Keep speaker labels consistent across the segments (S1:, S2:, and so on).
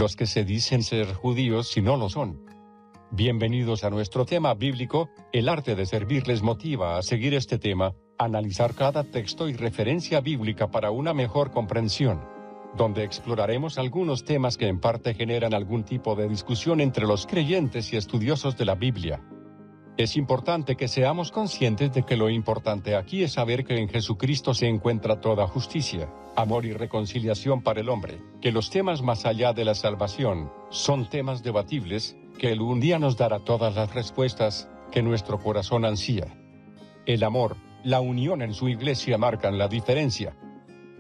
S1: los que se dicen ser judíos y no lo son. Bienvenidos a nuestro tema bíblico. El arte de servir les motiva a seguir este tema, analizar cada texto y referencia bíblica para una mejor comprensión, donde exploraremos algunos temas que en parte generan algún tipo de discusión entre los creyentes y estudiosos de la Biblia. Es importante que seamos conscientes de que lo importante aquí es saber que en Jesucristo se encuentra toda justicia, amor y reconciliación para el hombre, que los temas más allá de la salvación son temas debatibles, que Él un día nos dará todas las respuestas que nuestro corazón ansía. El amor, la unión en su iglesia marcan la diferencia.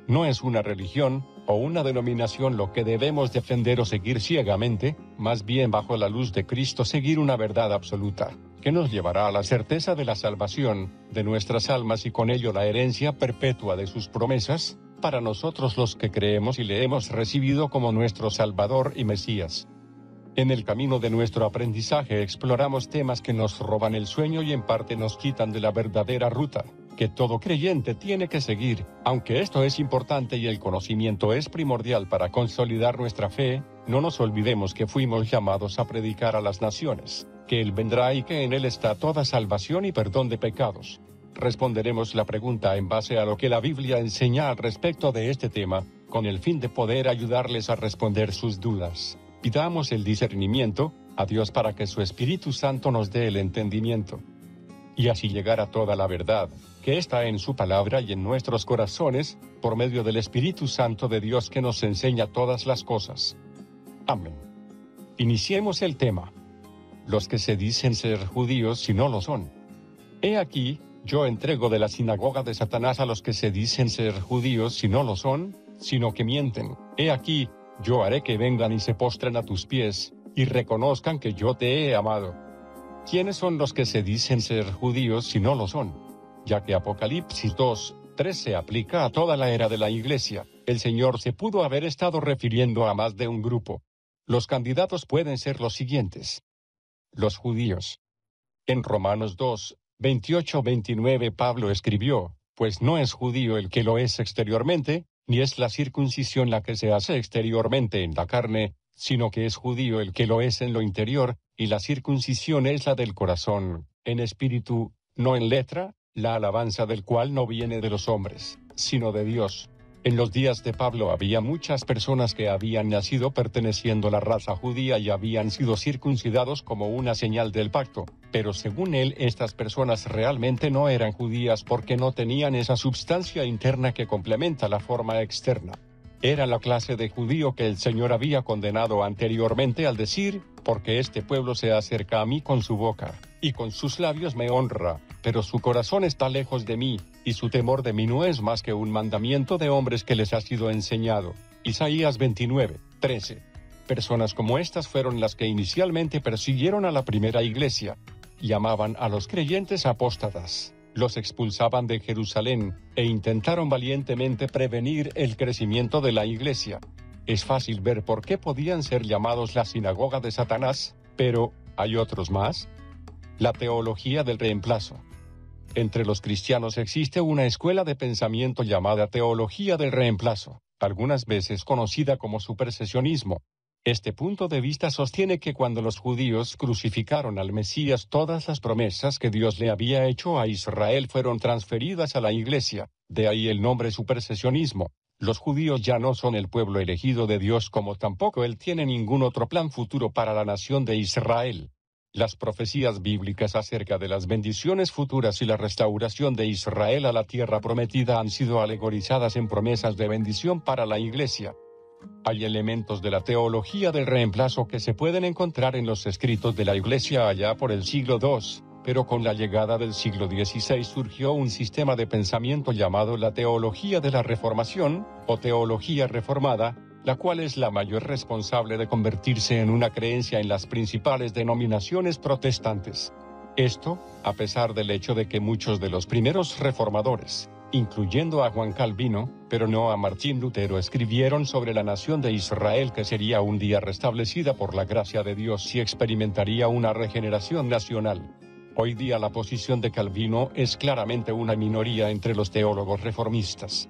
S1: No es una religión o una denominación lo que debemos defender o seguir ciegamente, más bien bajo la luz de Cristo seguir una verdad absoluta, que nos llevará a la certeza de la salvación de nuestras almas y con ello la herencia perpetua de sus promesas, para nosotros los que creemos y le hemos recibido como nuestro Salvador y Mesías. En el camino de nuestro aprendizaje exploramos temas que nos roban el sueño y en parte nos quitan de la verdadera ruta que todo creyente tiene que seguir. Aunque esto es importante y el conocimiento es primordial para consolidar nuestra fe, no nos olvidemos que fuimos llamados a predicar a las naciones, que Él vendrá y que en Él está toda salvación y perdón de pecados. Responderemos la pregunta en base a lo que la Biblia enseña al respecto de este tema, con el fin de poder ayudarles a responder sus dudas. Pidamos el discernimiento a Dios para que su Espíritu Santo nos dé el entendimiento, y así llegar a toda la verdad que está en su palabra y en nuestros corazones, por medio del Espíritu Santo de Dios que nos enseña todas las cosas. Amén. Iniciemos el tema. Los que se dicen ser judíos y no lo son. He aquí, yo entrego de la sinagoga de Satanás a los que se dicen ser judíos y no lo son, sino que mienten. He aquí, yo haré que vengan y se postren a tus pies, y reconozcan que yo te he amado. ¿Quiénes son los que se dicen ser judíos y no lo son? Ya que Apocalipsis 2:3 se aplica a toda la era de la Iglesia, el Señor se pudo haber estado refiriendo a más de un grupo. Los candidatos pueden ser los siguientes. Los judíos. En Romanos 2:28-29 Pablo escribió, pues no es judío el que lo es exteriormente, ni es la circuncisión la que se hace exteriormente en la carne, sino que es judío el que lo es en lo interior, y la circuncisión es la del corazón, en espíritu, no en letra, la alabanza del cual no viene de los hombres, sino de Dios. En los días de Pablo había muchas personas que habían nacido perteneciendo a la raza judía y habían sido circuncidados como una señal del pacto, pero según él estas personas realmente no eran judías porque no tenían esa substancia interna que complementa la forma externa. Era la clase de judío que el Señor había condenado anteriormente al decir, porque este pueblo se acerca a mí con su boca, y con sus labios me honra, pero su corazón está lejos de mí, y su temor de mí no es más que un mandamiento de hombres que les ha sido enseñado. Isaías 29:13. Personas como estas fueron las que inicialmente persiguieron a la primera iglesia. Llamaban a los creyentes apóstatas, los expulsaban de Jerusalén, e intentaron valientemente prevenir el crecimiento de la iglesia. Es fácil ver por qué podían ser llamados la sinagoga de Satanás, pero, ¿hay otros más? La teología del reemplazo. Entre los cristianos existe una escuela de pensamiento llamada teología del reemplazo, algunas veces conocida como supersesionismo. Este punto de vista sostiene que cuando los judíos crucificaron al Mesías, todas las promesas que Dios le había hecho a Israel fueron transferidas a la iglesia, de ahí el nombre supersesionismo. Los judíos ya no son el pueblo elegido de Dios como tampoco Él tiene ningún otro plan futuro para la nación de Israel. Las profecías bíblicas acerca de las bendiciones futuras y la restauración de Israel a la tierra prometida han sido alegorizadas en promesas de bendición para la iglesia. Hay elementos de la teología del reemplazo que se pueden encontrar en los escritos de la iglesia allá por el siglo II, pero con la llegada del siglo XVI surgió un sistema de pensamiento llamado la teología de la reformación, o teología reformada, la cual es la mayor responsable de convertirse en una creencia en las principales denominaciones protestantes. Esto, a pesar del hecho de que muchos de los primeros reformadores, incluyendo a Juan Calvino, pero no a Martín Lutero, escribieron sobre la nación de Israel que sería un día restablecida por la gracia de Dios y experimentaría una regeneración nacional. Hoy día la posición de Calvino es claramente una minoría entre los teólogos reformistas.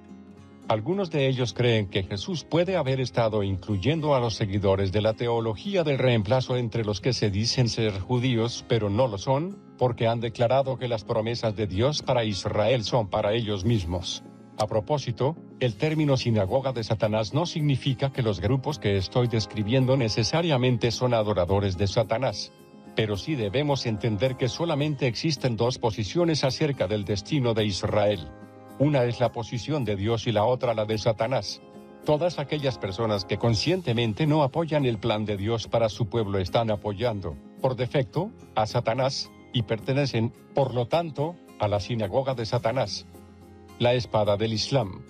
S1: Algunos de ellos creen que Jesús puede haber estado incluyendo a los seguidores de la teología del reemplazo entre los que se dicen ser judíos pero no lo son, porque han declarado que las promesas de Dios para Israel son para ellos mismos. A propósito, el término sinagoga de Satanás no significa que los grupos que estoy describiendo necesariamente son adoradores de Satanás. Pero sí debemos entender que solamente existen dos posiciones acerca del destino de Israel. Una es la posición de Dios y la otra la de Satanás. Todas aquellas personas que conscientemente no apoyan el plan de Dios para su pueblo están apoyando, por defecto, a Satanás, y pertenecen, por lo tanto, a la sinagoga de Satanás. La espada del Islam.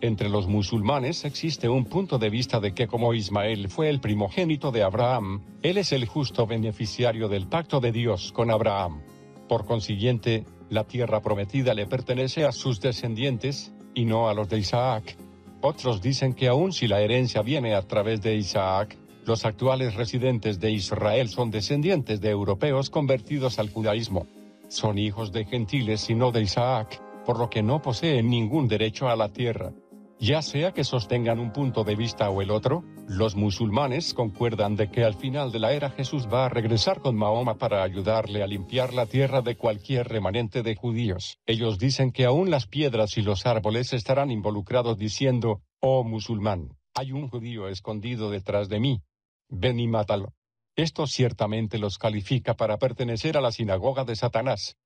S1: Entre los musulmanes existe un punto de vista de que como Ismael fue el primogénito de Abraham, él es el justo beneficiario del pacto de Dios con Abraham. Por consiguiente, la tierra prometida le pertenece a sus descendientes, y no a los de Isaac. Otros dicen que aun si la herencia viene a través de Isaac, los actuales residentes de Israel son descendientes de europeos convertidos al judaísmo. Son hijos de gentiles y no de Isaac, por lo que no poseen ningún derecho a la tierra. Ya sea que sostengan un punto de vista o el otro, los musulmanes concuerdan de que al final de la era Jesús va a regresar con Mahoma para ayudarle a limpiar la tierra de cualquier remanente de judíos. Ellos dicen que aún las piedras y los árboles estarán involucrados diciendo, «Oh musulmán, hay un judío escondido detrás de mí. Ven y mátalo». Esto ciertamente los califica para pertenecer a la sinagoga de Satanás.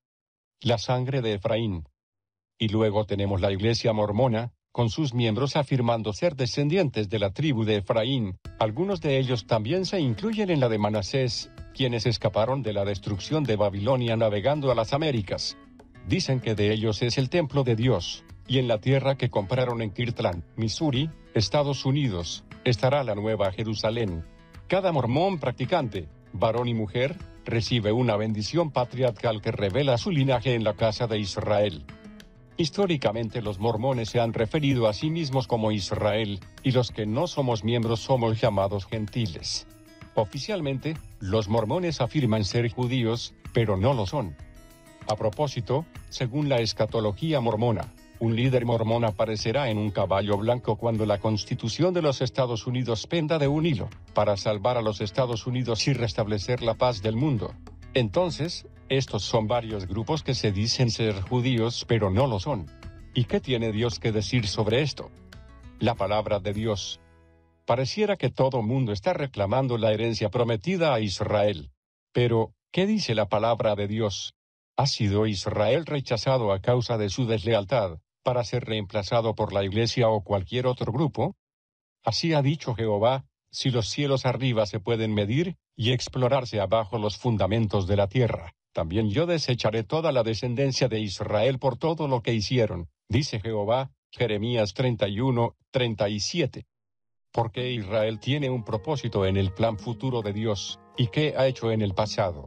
S1: La sangre de Efraín. Y luego tenemos la iglesia mormona, con sus miembros afirmando ser descendientes de la tribu de Efraín. Algunos de ellos también se incluyen en la de Manasés, quienes escaparon de la destrucción de Babilonia navegando a las Américas. Dicen que de ellos es el templo de Dios, y en la tierra que compraron en Kirtland, Missouri, Estados Unidos, estará la nueva Jerusalén. Cada mormón practicante, varón y mujer, recibe una bendición patriarcal que revela su linaje en la casa de Israel. Históricamente los mormones se han referido a sí mismos como Israel, y los que no somos miembros somos llamados gentiles. Oficialmente, los mormones afirman ser judíos, pero no lo son. A propósito, según la escatología mormona, un líder mormón aparecerá en un caballo blanco cuando la Constitución de los Estados Unidos penda de un hilo, para salvar a los Estados Unidos y restablecer la paz del mundo. Entonces, estos son varios grupos que se dicen ser judíos pero no lo son. ¿Y qué tiene Dios que decir sobre esto? La palabra de Dios. Pareciera que todo mundo está reclamando la herencia prometida a Israel. Pero, ¿qué dice la palabra de Dios? ¿Ha sido Israel rechazado a causa de su deslealtad, para ser reemplazado por la Iglesia o cualquier otro grupo? Así ha dicho Jehová, si los cielos arriba se pueden medir, y explorarse abajo los fundamentos de la tierra, también yo desecharé toda la descendencia de Israel por todo lo que hicieron, dice Jehová. Jeremías 31:37. Porque Israel tiene un propósito en el plan futuro de Dios, y qué ha hecho en el pasado.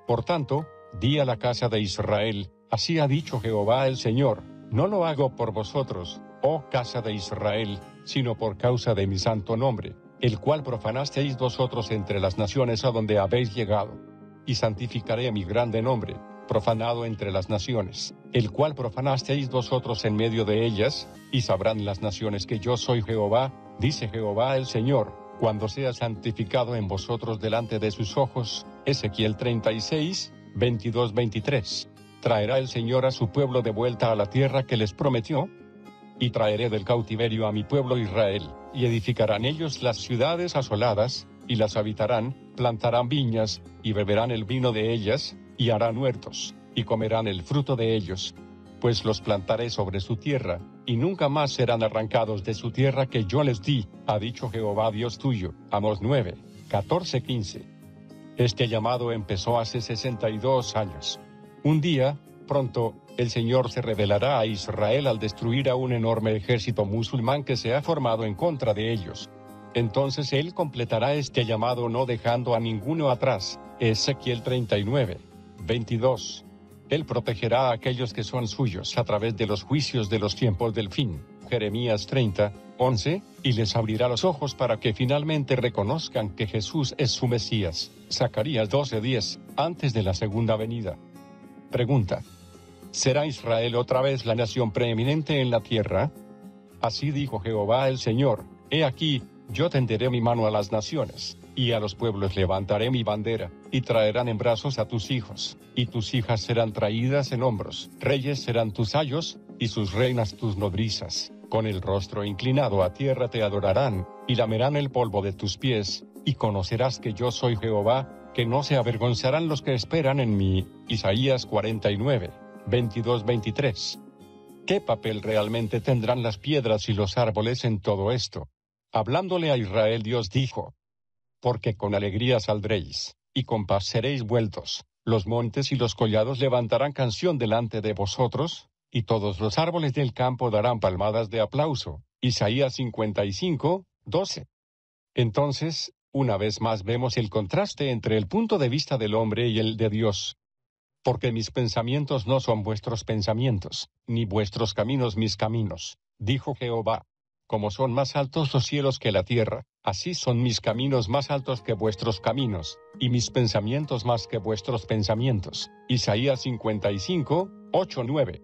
S1: Por tanto, di a la casa de Israel, así ha dicho Jehová el Señor, no lo hago por vosotros, oh casa de Israel, sino por causa de mi santo nombre, el cual profanasteis vosotros entre las naciones a donde habéis llegado. Y santificaré mi grande nombre, profanado entre las naciones, el cual profanasteis vosotros en medio de ellas, y sabrán las naciones que yo soy Jehová, dice Jehová el Señor, cuando sea santificado en vosotros delante de sus ojos. Ezequiel 36, 22-23. ¿Traerá el Señor a su pueblo de vuelta a la tierra que les prometió? Y traeré del cautiverio a mi pueblo Israel, y edificarán ellos las ciudades asoladas, y las habitarán, plantarán viñas, y beberán el vino de ellas, y harán huertos, y comerán el fruto de ellos. Pues los plantaré sobre su tierra, y nunca más serán arrancados de su tierra que yo les di, ha dicho Jehová Dios tuyo. Amos 9, 14-15. Este llamado empezó hace 62 años. Un día, pronto, el Señor se revelará a Israel al destruir a un enorme ejército musulmán que se ha formado en contra de ellos. Entonces Él completará este llamado no dejando a ninguno atrás. Ezequiel 39, 22. Él protegerá a aquellos que son suyos a través de los juicios de los tiempos del fin. Jeremías 30, 11, y les abrirá los ojos para que finalmente reconozcan que Jesús es su Mesías. Zacarías 12:10, antes de la segunda venida. Pregunta: ¿será Israel otra vez la nación preeminente en la tierra? Así dijo Jehová el Señor: He aquí, yo tenderé mi mano a las naciones, y a los pueblos levantaré mi bandera, y traerán en brazos a tus hijos, y tus hijas serán traídas en hombros, reyes serán tus ayos, y sus reinas tus nodrizas, con el rostro inclinado a tierra te adorarán, y lamerán el polvo de tus pies, y conocerás que yo soy Jehová, que no se avergonzarán los que esperan en mí. Isaías 49, 22-23. ¿Qué papel realmente tendrán las piedras y los árboles en todo esto? Hablándole a Israel, Dios dijo: Porque con alegría saldréis, y con paz seréis vueltos, los montes y los collados levantarán canción delante de vosotros, y todos los árboles del campo darán palmadas de aplauso. Isaías 55, 12. Entonces, una vez más vemos el contraste entre el punto de vista del hombre y el de Dios. Porque mis pensamientos no son vuestros pensamientos, ni vuestros caminos mis caminos, dijo Jehová. Como son más altos los cielos que la tierra, así son mis caminos más altos que vuestros caminos, y mis pensamientos más que vuestros pensamientos. Isaías 55, 8-9.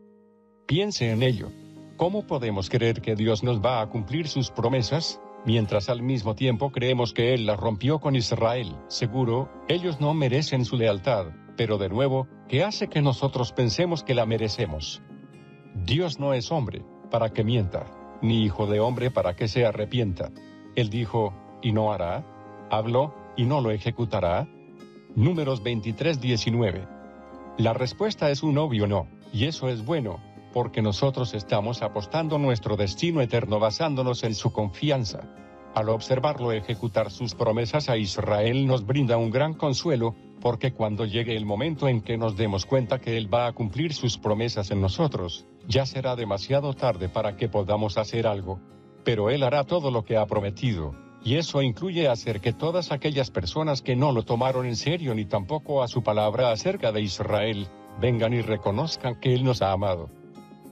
S1: Piense en ello. ¿Cómo podemos creer que Dios nos va a cumplir sus promesas, mientras al mismo tiempo creemos que Él las rompió con Israel? Seguro, ellos no merecen su lealtad, pero de nuevo, ¿qué hace que nosotros pensemos que la merecemos? Dios no es hombre, para que mienta, ni hijo de hombre para que se arrepienta. Él dijo, y no hará. Habló, y no lo ejecutará. Números 23-19. La respuesta es un obvio no, y eso es bueno, porque nosotros estamos apostando nuestro destino eterno basándonos en su confianza. Al observarlo ejecutar sus promesas a Israel nos brinda un gran consuelo, porque cuando llegue el momento en que nos demos cuenta que Él va a cumplir sus promesas en nosotros, ya será demasiado tarde para que podamos hacer algo. Pero Él hará todo lo que ha prometido, y eso incluye hacer que todas aquellas personas que no lo tomaron en serio ni tampoco a su palabra acerca de Israel, vengan y reconozcan que Él nos ha amado.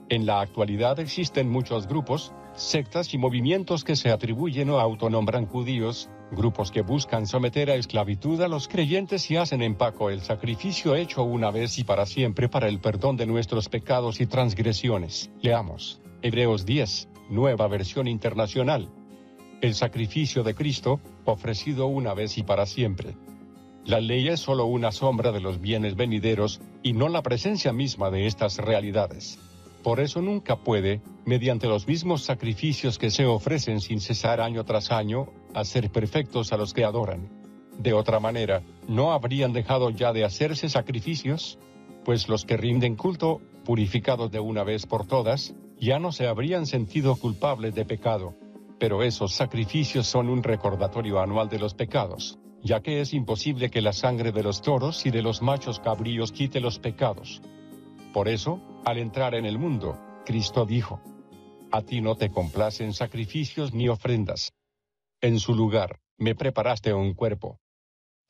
S1: En la actualidad existen muchos grupos, sectas y movimientos que se atribuyen o autonombran judíos, grupos que buscan someter a esclavitud a los creyentes y hacen en pago el sacrificio hecho una vez y para siempre para el perdón de nuestros pecados y transgresiones. Leamos Hebreos 10, Nueva Versión Internacional. El sacrificio de Cristo, ofrecido una vez y para siempre. La ley es solo una sombra de los bienes venideros, y no la presencia misma de estas realidades. Por eso nunca puede, mediante los mismos sacrificios que se ofrecen sin cesar año tras año, hacer perfectos a los que adoran. De otra manera, ¿no habrían dejado ya de hacerse sacrificios? Pues los que rinden culto, purificados de una vez por todas, ya no se habrían sentido culpables de pecado. Pero esos sacrificios son un recordatorio anual de los pecados, ya que es imposible que la sangre de los toros y de los machos cabríos quite los pecados. Por eso, al entrar en el mundo, Cristo dijo: A ti no te complacen sacrificios ni ofrendas. En su lugar, me preparaste un cuerpo.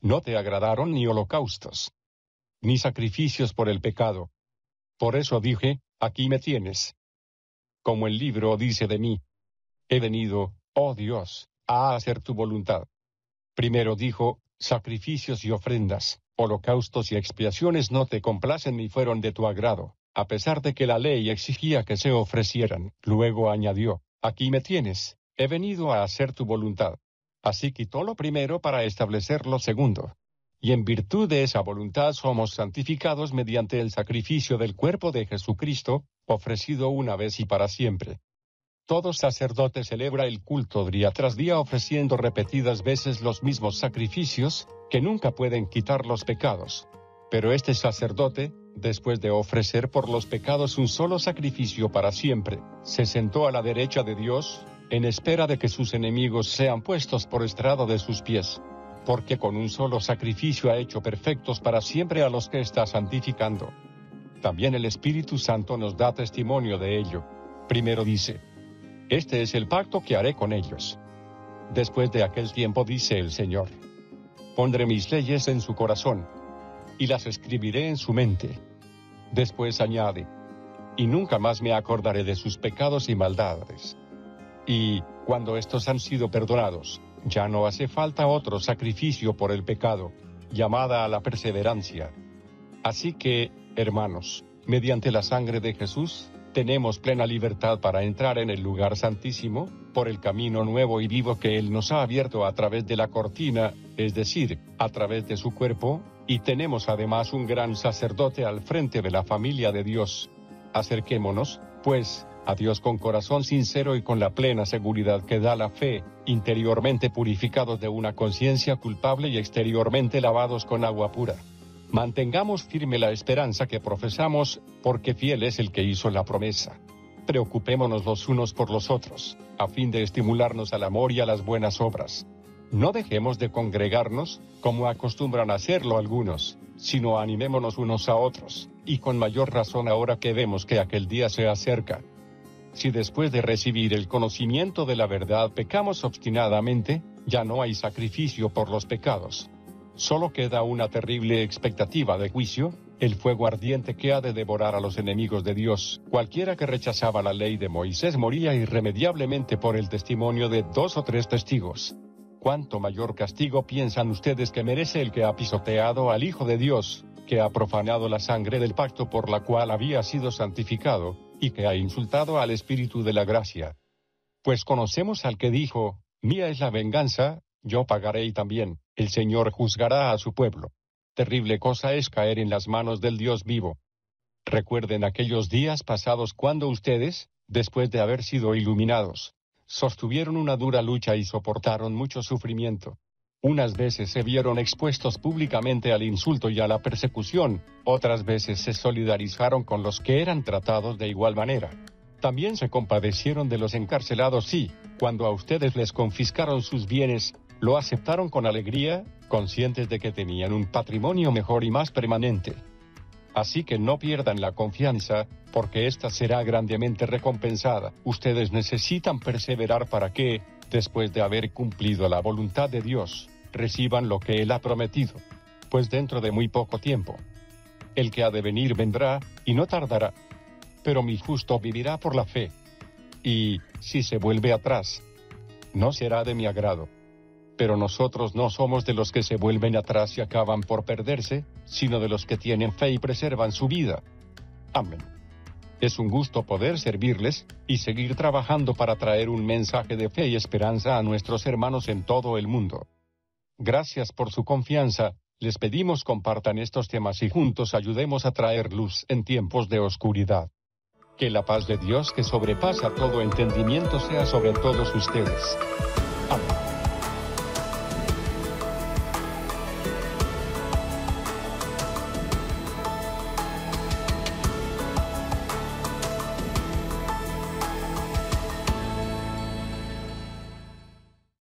S1: No te agradaron ni holocaustos, ni sacrificios por el pecado. Por eso dije, aquí me tienes. Como el libro dice de mí: He venido, oh Dios, a hacer tu voluntad. Primero dijo, sacrificios y ofrendas, holocaustos y expiaciones no te complacen ni fueron de tu agrado, a pesar de que la ley exigía que se ofrecieran. Luego añadió, aquí me tienes, he venido a hacer tu voluntad. Así quitó lo primero para establecer lo segundo. Y en virtud de esa voluntad somos santificados mediante el sacrificio del cuerpo de Jesucristo, ofrecido una vez y para siempre. Todo sacerdote celebra el culto día tras día ofreciendo repetidas veces los mismos sacrificios, que nunca pueden quitar los pecados. Pero este sacerdote, después de ofrecer por los pecados un solo sacrificio para siempre, se sentó a la derecha de Dios, en espera de que sus enemigos sean puestos por estrado de sus pies. Porque con un solo sacrificio ha hecho perfectos para siempre a los que está santificando. También el Espíritu Santo nos da testimonio de ello. Primero dice, este es el pacto que haré con ellos. Después de aquel tiempo, dice el Señor, pondré mis leyes en su corazón, y las escribiré en su mente. Después añade, y nunca más me acordaré de sus pecados y maldades. Y, cuando estos han sido perdonados, ya no hace falta otro sacrificio por el pecado, llamada a la perseverancia. Así que, hermanos, mediante la sangre de Jesús, Tenemos plena libertad para entrar en el lugar santísimo, por el camino nuevo y vivo que Él nos ha abierto a través de la cortina, es decir, a través de su cuerpo, y tenemos además un gran sacerdote al frente de la familia de Dios. Acerquémonos, pues, a Dios con corazón sincero y con la plena seguridad que da la fe, interiormente purificados de una conciencia culpable y exteriormente lavados con agua pura. Mantengamos firme la esperanza que profesamos, porque fiel es el que hizo la promesa. Preocupémonos los unos por los otros, a fin de estimularnos al amor y a las buenas obras. No dejemos de congregarnos, como acostumbran hacerlo algunos, sino animémonos unos a otros, y con mayor razón ahora que vemos que aquel día se acerca. Si después de recibir el conocimiento de la verdad pecamos obstinadamente, ya no hay sacrificio por los pecados. Solo queda una terrible expectativa de juicio, el fuego ardiente que ha de devorar a los enemigos de Dios. Cualquiera que rechazaba la ley de Moisés moría irremediablemente por el testimonio de 2 o 3 testigos. ¿Cuánto mayor castigo piensan ustedes que merece el que ha pisoteado al Hijo de Dios, que ha profanado la sangre del pacto por la cual había sido santificado, y que ha insultado al Espíritu de la gracia? Pues conocemos al que dijo, mía es la venganza, yo pagaré y también, el Señor juzgará a su pueblo. Terrible cosa es caer en las manos del Dios vivo. Recuerden aquellos días pasados cuando ustedes, después de haber sido iluminados, sostuvieron una dura lucha y soportaron mucho sufrimiento. Unas veces se vieron expuestos públicamente al insulto y a la persecución, otras veces se solidarizaron con los que eran tratados de igual manera. También se compadecieron de los encarcelados y, cuando a ustedes les confiscaron sus bienes, lo aceptaron con alegría, conscientes de que tenían un patrimonio mejor y más permanente. Así que no pierdan la confianza, porque ésta será grandemente recompensada. Ustedes necesitan perseverar para que, después de haber cumplido la voluntad de Dios, reciban lo que Él ha prometido. Pues dentro de muy poco tiempo, el que ha de venir vendrá, y no tardará. Pero mi justo vivirá por la fe. Y, si se vuelve atrás, no será de mi agrado. Pero nosotros no somos de los que se vuelven atrás y acaban por perderse, sino de los que tienen fe y preservan su vida. Amén. Es un gusto poder servirles, y seguir trabajando para traer un mensaje de fe y esperanza a nuestros hermanos en todo el mundo. Gracias por su confianza, les pedimos compartan estos temas y juntos ayudemos a traer luz en tiempos de oscuridad. Que la paz de Dios que sobrepasa todo entendimiento sea sobre todos ustedes. Amén.